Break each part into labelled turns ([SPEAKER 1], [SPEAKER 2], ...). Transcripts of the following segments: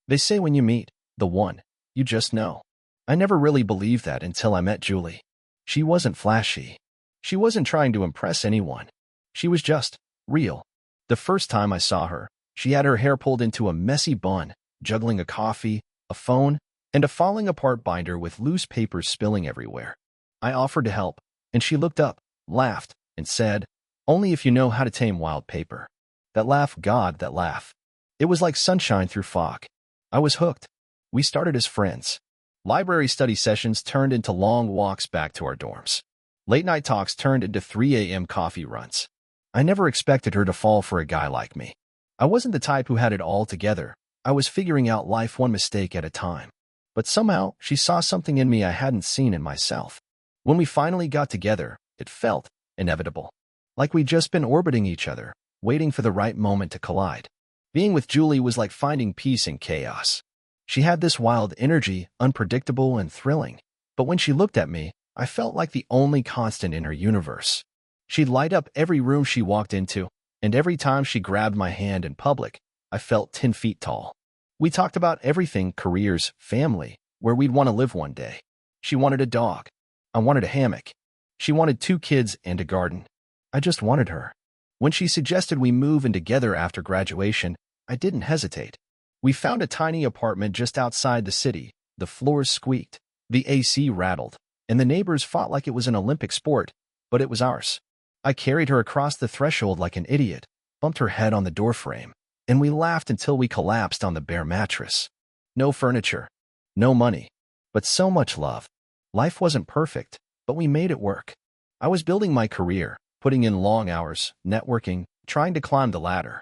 [SPEAKER 1] They say when you meet the one, you just know. I never really believed that until I met Julie. She wasn't flashy. She wasn't trying to impress anyone. She was just real. The first time I saw her, she had her hair pulled into a messy bun, juggling a coffee, a phone, and a falling apart binder with loose papers spilling everywhere. I offered to help, and she looked up, laughed, and said, "Only if you know how to tame wild paper." That laugh, God, that laugh. It was like sunshine through fog. I was hooked. We started as friends. Library study sessions turned into long walks back to our dorms. Late-night talks turned into 3 a.m. coffee runs. I never expected her to fall for a guy like me. I wasn't the type who had it all together. I was figuring out life one mistake at a time. But somehow, she saw something in me I hadn't seen in myself. When we finally got together, it felt inevitable. Like we'd just been orbiting each other, waiting for the right moment to collide. Being with Julie was like finding peace in chaos. She had this wild energy, unpredictable and thrilling. But when she looked at me, I felt like the only constant in her universe. She'd light up every room she walked into, and every time she grabbed my hand in public, I felt 10 feet tall. We talked about everything: careers, family, where we'd want to live one day. She wanted a dog. I wanted a hammock. She wanted 2 kids and a garden. I just wanted her. When she suggested we move in together after graduation, I didn't hesitate. We found a tiny apartment just outside the city. The floors squeaked, the AC rattled, and the neighbors fought like it was an Olympic sport, but it was ours. I carried her across the threshold like an idiot, bumped her head on the doorframe, and we laughed until we collapsed on the bare mattress. No furniture, no money, but so much love. Life wasn't perfect, but we made it work. I was building my career, putting in long hours, networking, trying to climb the ladder.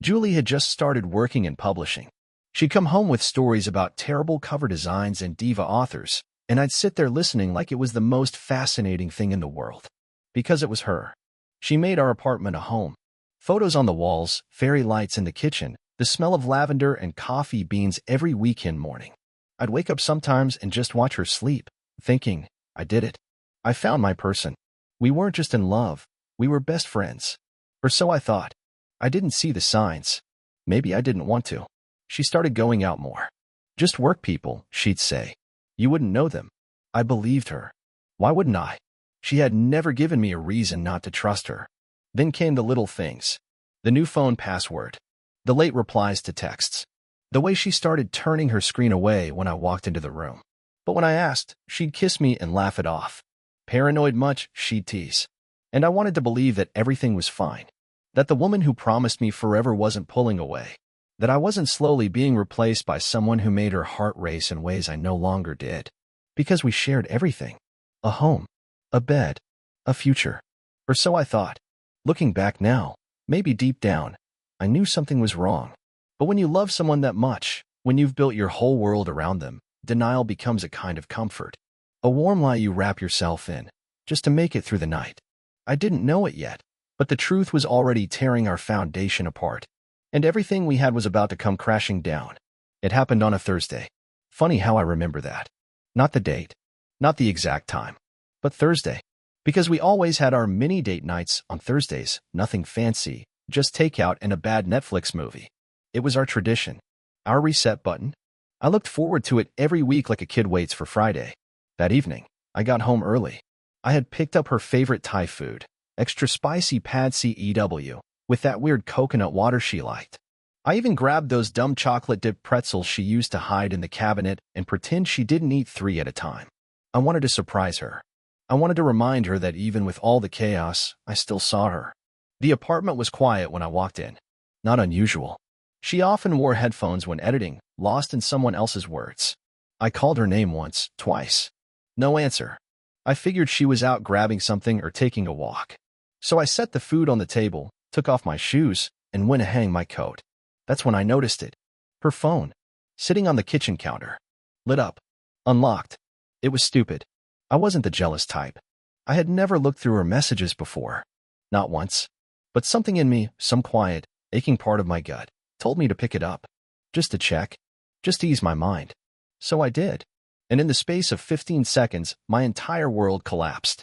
[SPEAKER 1] Julie had just started working in publishing. She'd come home with stories about terrible cover designs and diva authors, and I'd sit there listening like it was the most fascinating thing in the world. Because it was her. She made our apartment a home. Photos on the walls, fairy lights in the kitchen, the smell of lavender and coffee beans every weekend morning. I'd wake up sometimes and just watch her sleep, thinking, I did it. I found my person. We weren't just in love, we were best friends. Or so I thought. I didn't see the signs. Maybe I didn't want to. She started going out more. Just work people, she'd say. You wouldn't know them. I believed her. Why wouldn't I? She had never given me a reason not to trust her. Then came the little things. The new phone password. The late replies to texts. The way she started turning her screen away when I walked into the room. But when I asked, she'd kiss me and laugh it off. Paranoid much, she'd tease. And I wanted to believe that everything was fine. That the woman who promised me forever wasn't pulling away. That I wasn't slowly being replaced by someone who made her heart race in ways I no longer did. Because we shared everything. A home. A bed. A future. Or so I thought. Looking back now, maybe deep down, I knew something was wrong. But when you love someone that much, when you've built your whole world around them, denial becomes a kind of comfort. A warm lie you wrap yourself in, just to make it through the night. I didn't know it yet, but the truth was already tearing our foundation apart. And everything we had was about to come crashing down. It happened on a Thursday. Funny how I remember that. Not the date, not the exact time, but Thursday. Because we always had our mini date nights on Thursdays, nothing fancy, just takeout and a bad Netflix movie. It was our tradition, our reset button. I looked forward to it every week like a kid waits for Friday. That evening, I got home early. I had picked up her favorite Thai food, extra spicy pad CEW, with that weird coconut water she liked. I even grabbed those dumb chocolate-dipped pretzels she used to hide in the cabinet and pretend she didn't eat 3 at a time. I wanted to surprise her. I wanted to remind her that even with all the chaos, I still saw her. The apartment was quiet when I walked in. Not unusual. She often wore headphones when editing, lost in someone else's words. I called her name once, twice. No answer. I figured she was out grabbing something or taking a walk. So I set the food on the table, took off my shoes, and went to hang my coat. That's when I noticed it. Her phone. Sitting on the kitchen counter. Lit up. Unlocked. It was stupid. I wasn't the jealous type. I had never looked through her messages before. Not once. But something in me, some quiet, aching part of my gut, told me to pick it up. Just to check. Just to ease my mind. So I did. And in the space of 15 seconds, my entire world collapsed.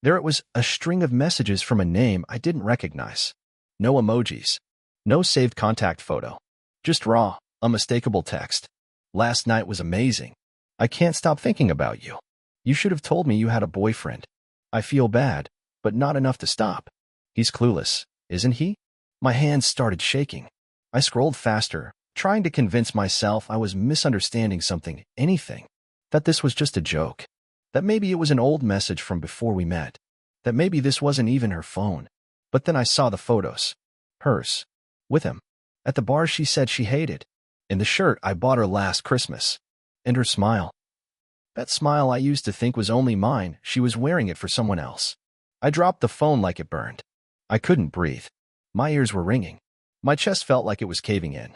[SPEAKER 1] There it was, a string of messages from a name I didn't recognize. No emojis. No saved contact photo. Just raw, Unmistakable text. Last night was amazing. I can't stop thinking about you. You should have told me you had a boyfriend. I feel bad, but not enough to stop. He's clueless, isn't he? My hands started shaking. I scrolled faster, trying to convince myself I was misunderstanding something, anything. That this was just a joke. That maybe it was an old message from before we met. That maybe this wasn't even her phone. But then I saw the photos. Hers. With him. At the bar she said she hated. In the shirt I bought her last Christmas. And her smile. That smile I used to think was only mine, she was wearing it for someone else. I dropped the phone like it burned. I couldn't breathe. My ears were ringing. My chest felt like it was caving in.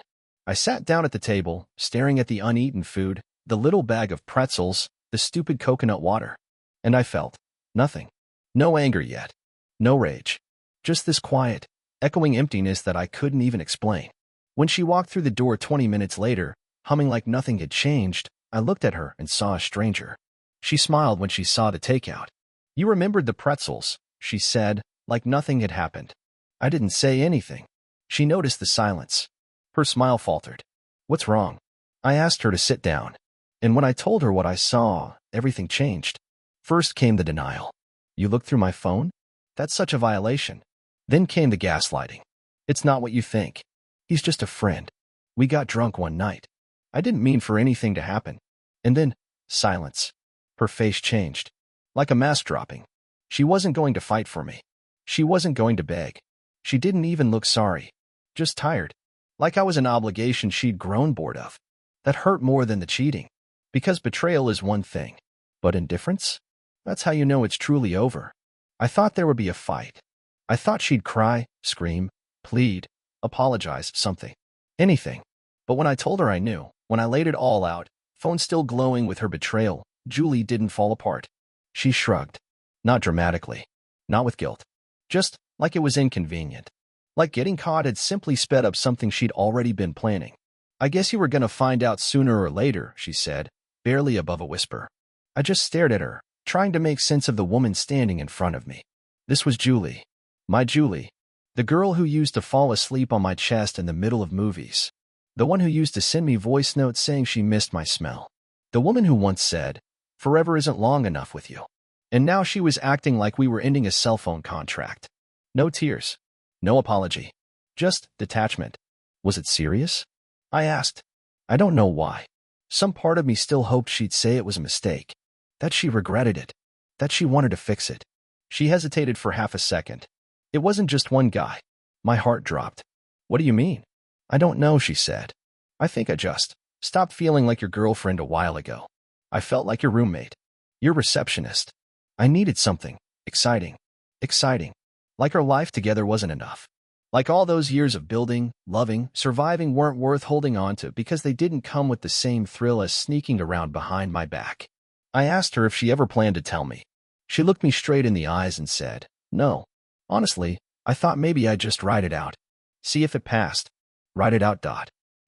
[SPEAKER 1] I sat down at the table, staring at the uneaten food, the little bag of pretzels, the stupid coconut water. And I felt nothing. No anger yet. No rage. Just this quiet, echoing emptiness that I couldn't even explain. When she walked through the door 20 minutes later, humming like nothing had changed, I looked at her and saw a stranger. She smiled when she saw the takeout. You remembered the pretzels, she said, like nothing had happened. I didn't say anything. She noticed the silence. Her smile faltered. What's wrong? I asked her to sit down. And when I told her what I saw, everything changed. First came the denial. You looked through my phone? That's such a violation. Then came the gaslighting. It's not what you think. He's just a friend. We got drunk one night. I didn't mean for anything to happen. And then, silence. Her face changed. Like a mask dropping. She wasn't going to fight for me. She wasn't going to beg. She didn't even look sorry. Just tired. Like I was an obligation she'd grown bored of. That hurt more than the cheating. Because betrayal is one thing. But indifference? That's how you know it's truly over. I thought there would be a fight. I thought she'd cry, scream, plead, apologize, something. Anything. But when I told her I knew, when I laid it all out, phone still glowing with her betrayal, Julie didn't fall apart. She shrugged. Not dramatically. Not with guilt. Just like it was inconvenient. Like getting caught had simply sped up something she'd already been planning. I guess you were gonna find out sooner or later, she said, barely above a whisper. I just stared at her, trying to make sense of the woman standing in front of me. This was Julie. My Julie. The girl who used to fall asleep on my chest in the middle of movies. The one who used to send me voice notes saying she missed my smell. The woman who once said, "Forever isn't long enough with you." And now she was acting like we were ending a cell phone contract. No tears. No apology. Just detachment. Was it serious? I asked. I don't know why. Some part of me still hoped she'd say it was a mistake. That she regretted it. That she wanted to fix it. She hesitated for half a second. It wasn't just one guy. My heart dropped. What do you mean? I don't know, she said. I think I just stopped feeling like your girlfriend a while ago. I felt like your roommate. Your receptionist. I needed something. Exciting. Exciting. Like our life together wasn't enough. Like all those years of building, loving, surviving weren't worth holding on to because they didn't come with the same thrill as sneaking around behind my back. I asked her if she ever planned to tell me. She looked me straight in the eyes and said, no. Honestly, I thought maybe I'd just ride it out. See if it passed. Ride it out.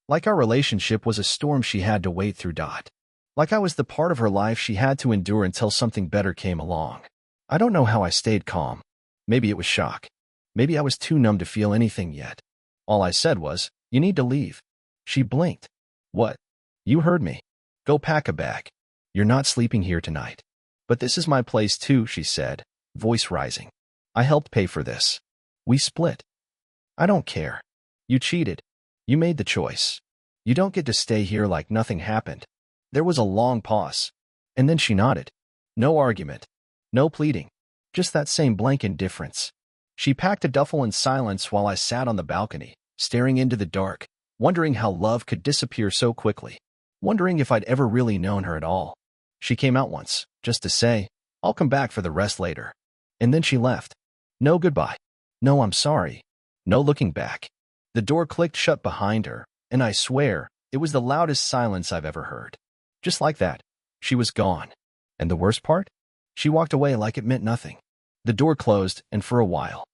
[SPEAKER 1] Like our relationship was a storm she had to wade through. Like I was the part of her life she had to endure until something better came along. I don't know how I stayed calm. Maybe it was shock. Maybe I was too numb to feel anything yet. All I said was, you need to leave. She blinked. What? You heard me. Go pack a bag. You're not sleeping here tonight. But this is my place too, she said, voice rising. I helped pay for this. We split. I don't care. You cheated. You made the choice. You don't get to stay here like nothing happened. There was a long pause. And then she nodded. No argument. No pleading. Just that same blank indifference. She packed a duffel in silence while I sat on the balcony, staring into the dark, wondering how love could disappear so quickly, wondering if I'd ever really known her at all. She came out once, just to say, I'll come back for the rest later. And then she left. No goodbye. No I'm sorry. No looking back. The door clicked shut behind her, and I swear, it was the loudest silence I've ever heard. Just like that, she was gone. And the worst part? She walked away like it meant nothing. The door closed, and for a while,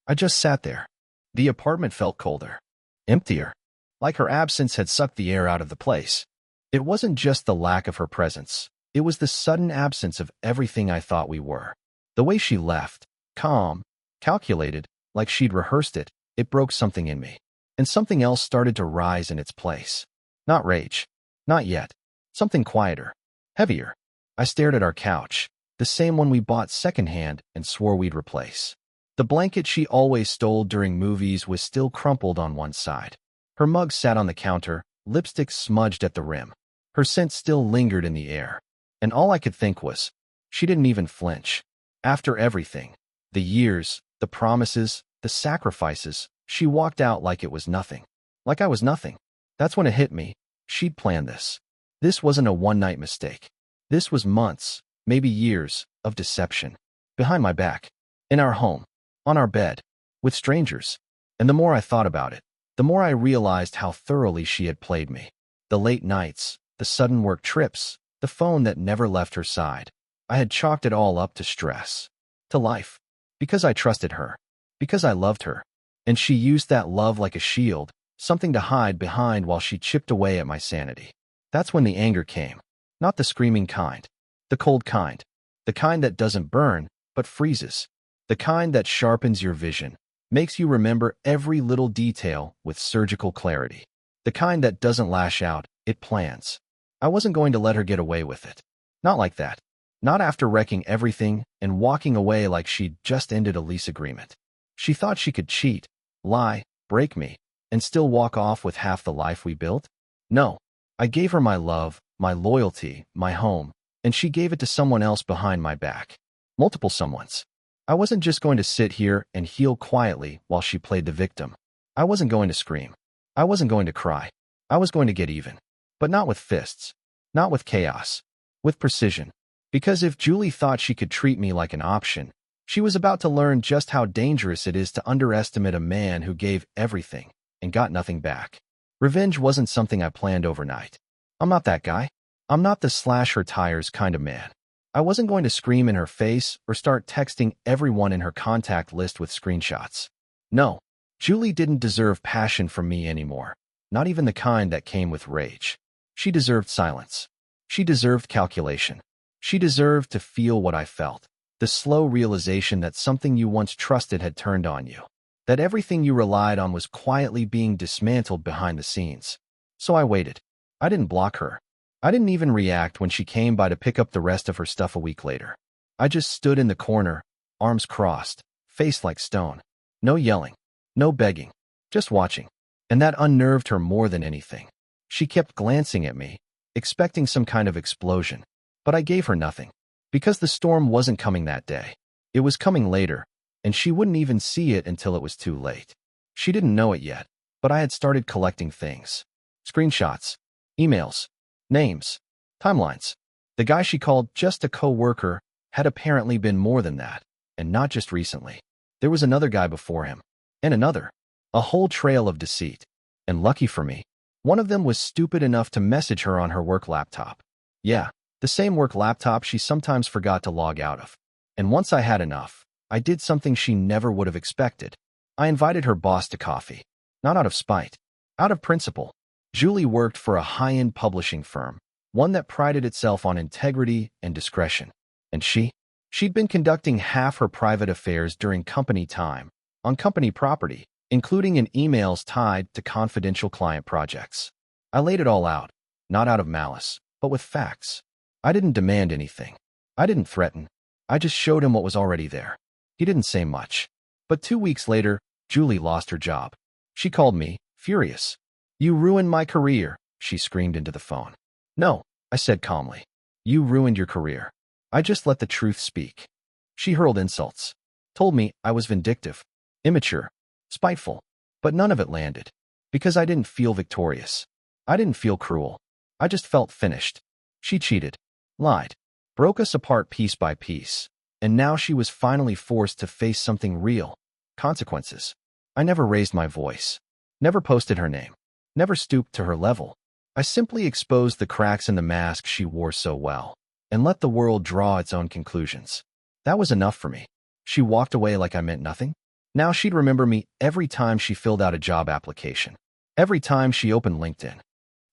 [SPEAKER 1] I just sat there. The apartment felt colder, emptier, like her absence had sucked the air out of the place. It wasn't just the lack of her presence. It was the sudden absence of everything I thought we were. The way she left, calm, calculated, like she'd rehearsed it, it broke something in me. and something else started to rise in its place. Not rage. Not yet. Something quieter. Heavier. I stared at our couch, the same one we bought secondhand and swore we'd replace. The blanket she always stole during movies was still crumpled on one side. Her mug sat on the counter, lipstick smudged at the rim. Her scent still lingered in the air. And all I could think was, she didn't even flinch. After everything, the years, the promises, the sacrifices, she walked out like it was nothing. Like I was nothing. That's when it hit me. She'd planned this. This wasn't a one-night mistake. This was months, maybe years, of deception. Behind my back. In our home. On our bed. With strangers. And the more I thought about it, the more I realized how thoroughly she had played me. The late nights, the sudden work trips, the phone that never left her side. I had chalked it all up to stress. To life. Because I trusted her. Because I loved her. And she used that love like a shield, something to hide behind while she chipped away at my sanity. That's when the anger came. Not the screaming kind. The cold kind. The kind that doesn't burn, but freezes. The kind that sharpens your vision, makes you remember every little detail with surgical clarity. The kind that doesn't lash out, it plans. I wasn't going to let her get away with it. Not like that. Not after wrecking everything and walking away like she'd just ended a lease agreement. She thought she could cheat, lie, break me, and still walk off with half the life we built? No. I gave her my love, my loyalty, my home, and she gave it to someone else behind my back. Multiple someones. I wasn't just going to sit here and heal quietly while she played the victim. I wasn't going to scream. I wasn't going to cry. I was going to get even. But not with fists. Not with chaos. With precision. Because if Julie thought she could treat me like an option, she was about to learn just how dangerous it is to underestimate a man who gave everything and got nothing back. Revenge wasn't something I planned overnight. I'm not that guy. I'm not the slash her tires kind of man. I wasn't going to scream in her face or start texting everyone in her contact list with screenshots. No, Julie didn't deserve passion from me anymore. Not even the kind that came with rage. She deserved silence. She deserved calculation. She deserved to feel what I felt. The slow realization that something you once trusted had turned on you. That everything you relied on was quietly being dismantled behind the scenes. So I waited. I didn't block her. I didn't even react when she came by to pick up the rest of her stuff a week later. I just stood in the corner, arms crossed, face like stone. No yelling. No begging. Just watching. And that unnerved her more than anything. She kept glancing at me, expecting some kind of explosion. But I gave her nothing. Because the storm wasn't coming that day. It was coming later, and she wouldn't even see it until it was too late. She didn't know it yet, but I had started collecting things. Screenshots. Emails. Names. Timelines. The guy she called just a co-worker had apparently been more than that, and not just recently. There was another guy before him. And another. A whole trail of deceit. And lucky for me, one of them was stupid enough to message her on her work laptop. Yeah, the same work laptop she sometimes forgot to log out of. And once I had enough, I did something she never would have expected. I invited her boss to coffee. Not out of spite. Out of principle. Julie worked for a high-end publishing firm, one that prided itself on integrity and discretion. And she'd been conducting half her private affairs during company time, on company property, including in emails tied to confidential client projects. I laid it all out, not out of malice, but with facts. I didn't demand anything. I didn't threaten. I just showed him what was already there. He didn't say much. But 2 weeks later, Julie lost her job. She called me, furious. "You ruined my career," she screamed into the phone. "No," I said calmly. "You ruined your career. I just let the truth speak." She hurled insults. Told me I was vindictive, immature, spiteful. But none of it landed. Because I didn't feel victorious. I didn't feel cruel. I just felt finished. She cheated. Lied. Broke us apart piece by piece. And now she was finally forced to face something real. Consequences. I never raised my voice. Never posted her name. Never stooped to her level. I simply exposed the cracks in the mask she wore so well, and let the world draw its own conclusions. That was enough for me. She walked away like I meant nothing. Now she'd remember me every time she filled out a job application. Every time she opened LinkedIn.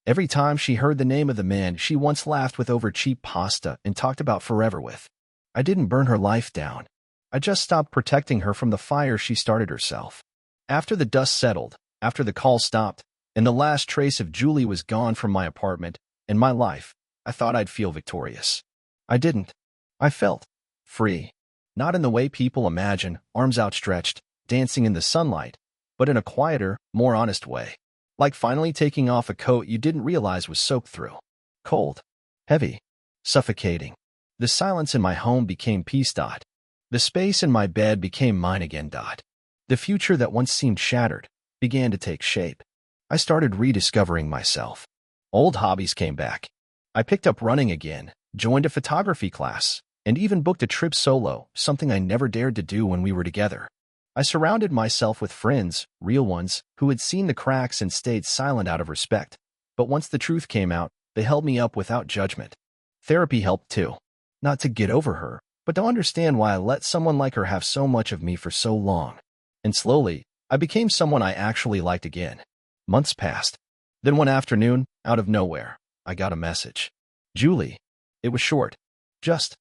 [SPEAKER 1] Every time she heard the name of the man she once laughed with over cheap pasta and talked about forever with. I didn't burn her life down. I just stopped protecting her from the fire she started herself. After the dust settled, After the call stopped, and the last trace of Julie was gone from my apartment and my life, I thought I'd feel victorious. I didn't. I felt free. Not in the way people imagine, arms outstretched, dancing in the sunlight, but in a quieter, more honest way. Like finally taking off a coat you didn't realize was soaked through. Cold. Heavy. Suffocating. The silence in my home became peace. The space in my bed became mine again. The future that once seemed shattered began to take shape. I started rediscovering myself. Old hobbies came back. I picked up running again, joined a photography class, and even booked a trip solo, something I never dared to do when we were together. I surrounded myself with friends, real ones, who had seen the cracks and stayed silent out of respect. But once the truth came out, they held me up without judgment. Therapy helped too. Not to get over her, but to understand why I let someone like her have so much of me for so long. And slowly, I became someone I actually liked again. Months passed. Then one afternoon, out of nowhere, I got a message. Julie. It was short. Just,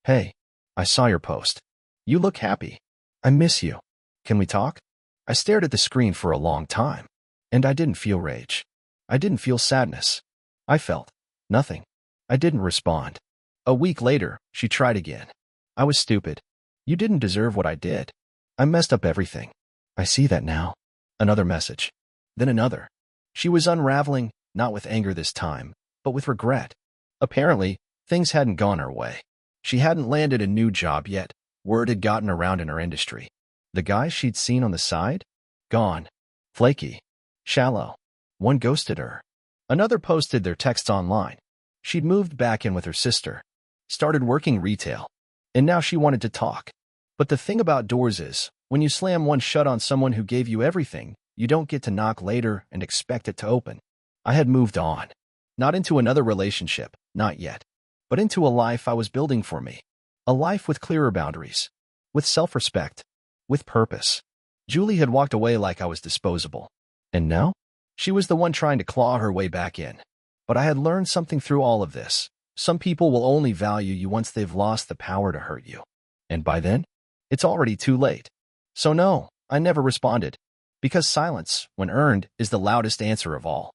[SPEAKER 1] "Hey, I saw your post. You look happy. I miss you. Can we talk?" I stared at the screen for a long time. And I didn't feel rage. I didn't feel sadness. I felt nothing. I didn't respond. A week later, she tried again. "I was stupid. You didn't deserve what I did. I messed up everything. I see that now." Another message. Then another. She was unraveling, not with anger this time, but with regret. Apparently, things hadn't gone her way. She hadn't landed a new job yet. Word had gotten around in her industry. The guys she'd seen on the side? Gone. Flaky. Shallow. One ghosted her. Another posted their texts online. She'd moved back in with her sister. Started working retail. And now she wanted to talk. But the thing about doors is, when you slam one shut on someone who gave you everything, you don't get to knock later and expect it to open. I had moved on. Not into another relationship, not yet. But into a life I was building for me. A life with clearer boundaries. With self-respect. With purpose. Julie had walked away like I was disposable. And now? She was the one trying to claw her way back in. But I had learned something through all of this. Some people will only value you once they've lost the power to hurt you. And by then, it's already too late. So no, I never responded. Because silence, when earned, is the loudest answer of all.